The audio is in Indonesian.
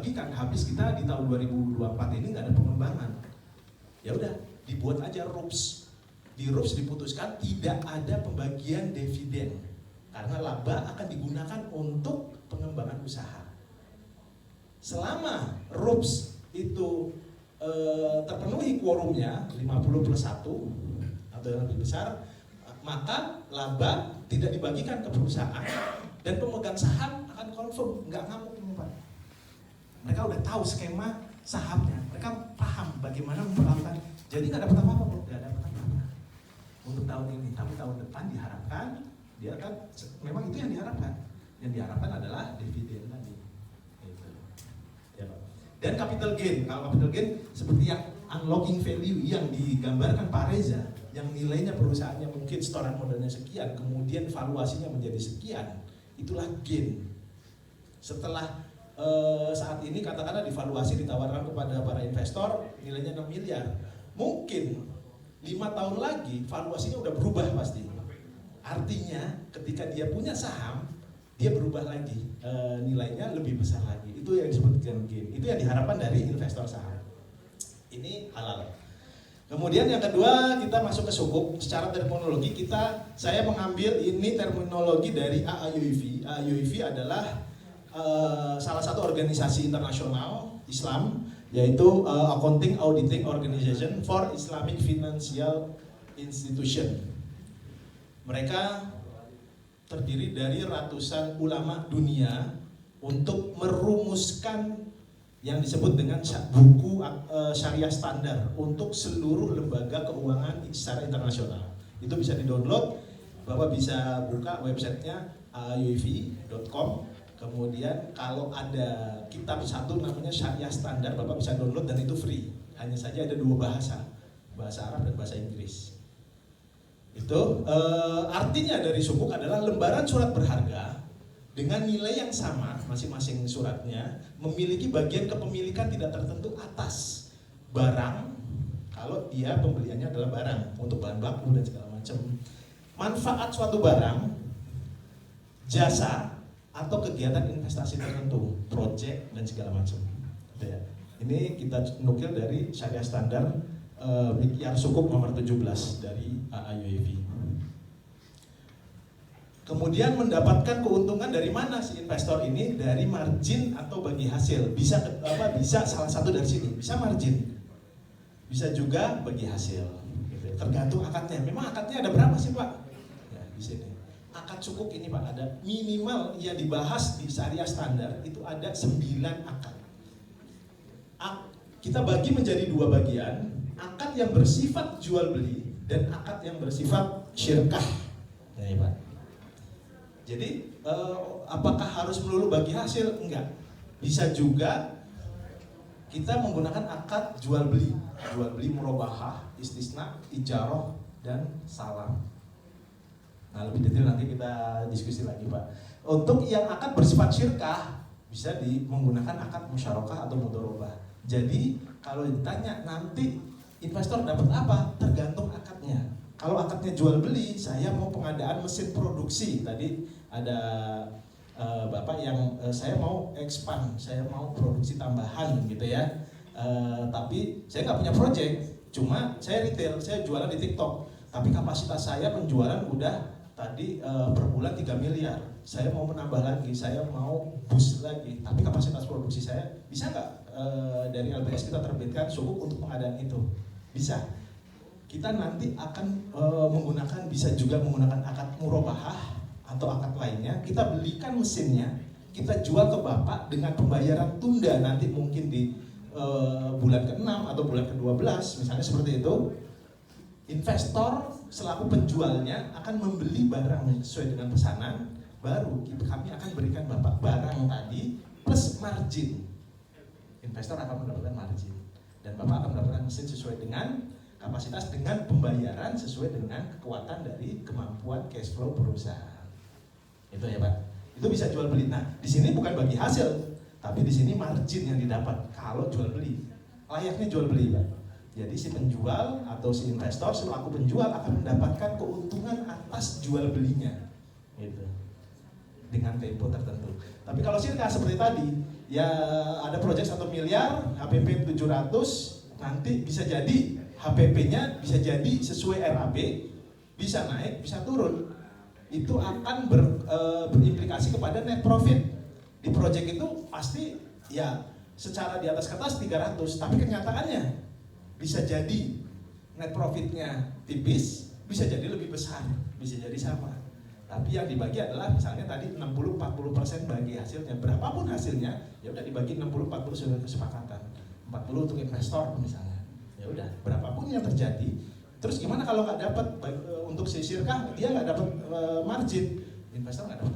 Kan habis kita di tahun 2024 ini nggak ada pengembangan. Ya udah, dibuat aja RUPS. Di RUPS diputuskan tidak ada pembagian dividen karena laba akan digunakan untuk pengembangan usaha. Selama RUPS itu terpenuhi quorumnya 50+1 atau yang lebih besar, maka laba tidak dibagikan ke perusahaan dan pemegang saham akan confirm, nggak ngamuk ini Pak. Mereka udah tahu skema sahamnya, mereka paham bagaimana memperlakukan. Jadi nggak dapat apa-apa, nggak dapat apa-apa untuk tahun ini. Tapi tahun depan diharapkan, dia kan memang itu yang diharapkan. Yang diharapkan adalah dividen tadi. Gitu. Ya, Pak. Dan capital gain, kalau capital gain seperti yang unlocking value yang digambarkan Pak Reza, yang nilainya perusahaannya mungkin setoran modalnya sekian, kemudian valuasinya menjadi sekian, itulah gain. Setelah saat ini katakanlah divaluasi ditawarkan kepada para investor nilainya 6 miliar. Mungkin 5 tahun lagi valuasinya udah berubah pasti. Artinya ketika dia punya saham, dia berubah lagi, nilainya lebih besar lagi. Itu yang disebut gain. Itu yang diharapkan dari investor saham. Ini halal. Kemudian yang kedua kita masuk ke sukuk. Secara terminologi saya mengambil ini terminologi dari AAUIV. AAUIV adalah salah satu organisasi internasional Islam, yaitu Accounting Auditing Organization for Islamic Financial Institution. Mereka terdiri dari ratusan ulama dunia untuk merumuskan yang disebut dengan buku syariah standar untuk seluruh lembaga keuangan secara internasional. Itu bisa di-download, Bapak bisa buka websitenya auiv.com. Kemudian kalau ada kitab satu namanya Syariah Standar, Bapak bisa download dan itu free. Hanya saja ada 2 bahasa, bahasa Arab dan bahasa Inggris. Itu artinya dari sukuk adalah lembaran surat berharga dengan nilai yang sama masing-masing suratnya, memiliki bagian kepemilikan tidak tertentu atas barang kalau dia pembeliannya adalah barang untuk bahan baku dan segala macam. Manfaat suatu barang, jasa, atau kegiatan investasi tertentu, proyek dan segala macam. Ya. Ini kita nukil dari Syariah Standar yang sukuk nomor 17 dari AAUIV. Kemudian mendapatkan keuntungan dari mana si investor ini? Dari margin atau bagi hasil. Bisa salah satu dari sini, bisa margin. Bisa juga bagi hasil. Gitu. Tergantung akadnya. Memang akadnya ada berapa sih, Pak? Ya, di sini. Akad sukuk ini Pak, ada minimal yang dibahas di Syariah Standar itu ada 9 akad. Kita bagi menjadi 2 bagian, akad yang bersifat jual beli dan akad yang bersifat syirkah. Nah, ya, Pak. Jadi apakah harus melulu bagi hasil? Enggak. Bisa juga kita menggunakan akad jual beli murabahah, istisna, ijarah dan salam. Nah, lebih detail nanti kita diskusi lagi Pak. Untuk yang akad bersifat syirkah bisa menggunakan akad musyarakah atau mudharabah. Jadi kalau ditanya nanti investor dapat apa? Tergantung akadnya. Kalau akadnya jual beli, saya mau pengadaan mesin produksi. Tadi ada Bapak yang saya mau expand, saya mau produksi tambahan gitu ya. Tapi saya nggak punya project, cuma saya retail, saya jualan di TikTok. Tapi kapasitas saya penjualan udah tadi per bulan 3 miliar. Saya mau menambah lagi, saya mau boost lagi. Tapi kapasitas produksi saya bisa nggak dari LBS kita terbitkan sukuk untuk pengadaan itu? Bisa. Kita nanti akan bisa juga menggunakan akad murabahah atau akad lainnya. Kita belikan mesinnya, kita jual ke Bapak dengan pembayaran tunda nanti mungkin di bulan ke-6 atau bulan ke-12 misalnya seperti itu. Investor selaku penjualnya akan membeli barang sesuai dengan pesanan, baru kami akan berikan Bapak barang tadi plus margin. Investor akan mendapatkan margin dan Bapak akan mendapatkan mesin sesuai dengan kapasitas dengan pembayaran sesuai dengan kekuatan dari kemampuan cash flow perusahaan. Itu ya Pak. Itu bisa jual beli. Nah, di sini bukan bagi hasil, tapi di sini margin yang didapat kalau jual beli. Layaknya jual beli Pak. Jadi si penjual atau si investor selaku penjual akan mendapatkan keuntungan atas jual belinya, gitu, dengan tempo tertentu. Tapi kalau syirkah seperti tadi, ya ada proyek 1 miliar, HPP 700, nanti bisa jadi HPP-nya bisa jadi sesuai RAB, bisa naik, bisa turun. Itu akan berimplikasi kepada net profit. Di proyek itu pasti ya secara di atas kertas 300, tapi kenyataannya bisa jadi net profitnya tipis, bisa jadi lebih besar, bisa jadi sama. Tapi yang dibagi adalah misalnya tadi 60-40% bagi hasilnya. Berapapun hasilnya, ya udah dibagi 60-40 sudah kesepakatan. 40 untuk investor misalnya. Ya udah, berapapun yang terjadi. Terus gimana kalau nggak dapat untuk si Sirkah, dia nggak dapat margin, investor nggak dapat